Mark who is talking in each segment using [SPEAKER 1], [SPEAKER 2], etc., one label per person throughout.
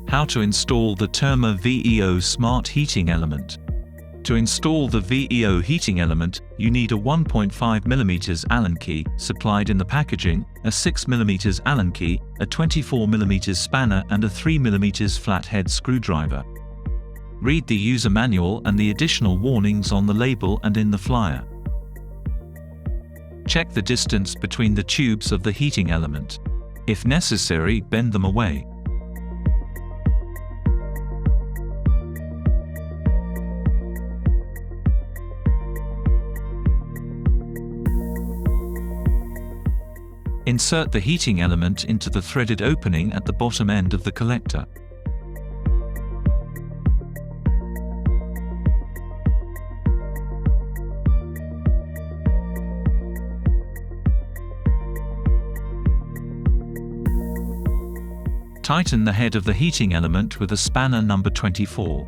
[SPEAKER 1] How to install the Terma VEO smart heating element. To install the VEO heating element, you need a 1.5 mm Allen key, supplied in the packaging, a 6 mm Allen key, a 24 mm spanner and a 3 mm flathead screwdriver. Read the user manual and the additional warnings on the label and in the flyer. Check the distance between the tubes of the heating element. If necessary, bend them away. Insert the heating element into the threaded opening at the bottom end of the collector. Tighten the head of the heating element with a spanner number 24.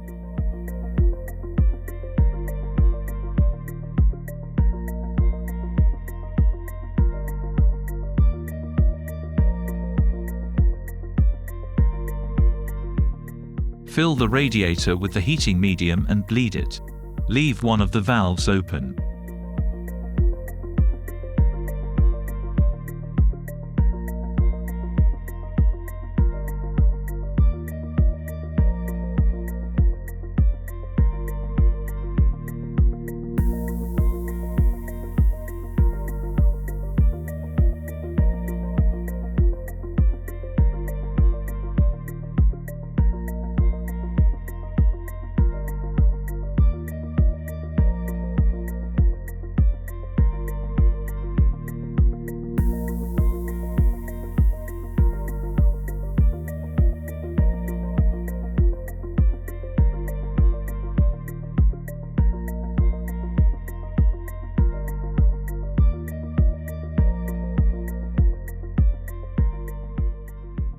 [SPEAKER 1] Fill the radiator with the heating medium and bleed it. Leave one of the valves open.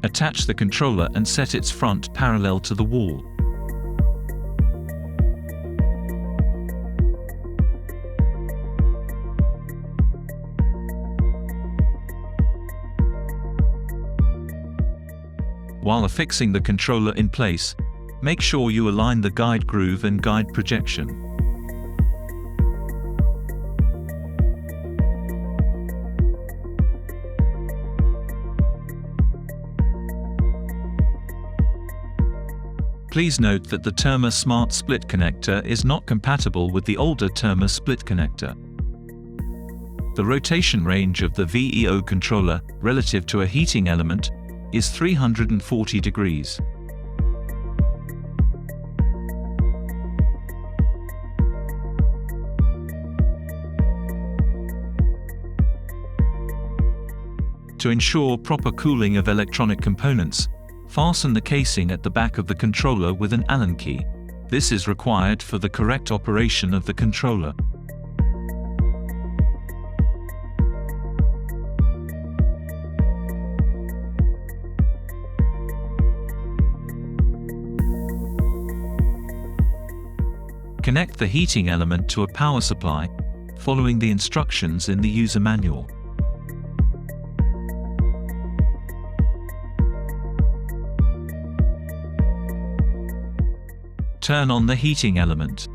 [SPEAKER 1] Attach the controller and set its front parallel to the wall. While affixing the controller in place, make sure you align the guide groove and guide projection. Please note that the Terma Smart Split Connector is not compatible with the older Terma Split Connector. The rotation range of the VEO controller, relative to a heating element, is 340 degrees. To ensure proper cooling of electronic components, fasten the casing at the back of the controller with an Allen key. This is required for the correct operation of the controller. Connect the heating element to a power supply, following the instructions in the user manual. Turn on the heating element.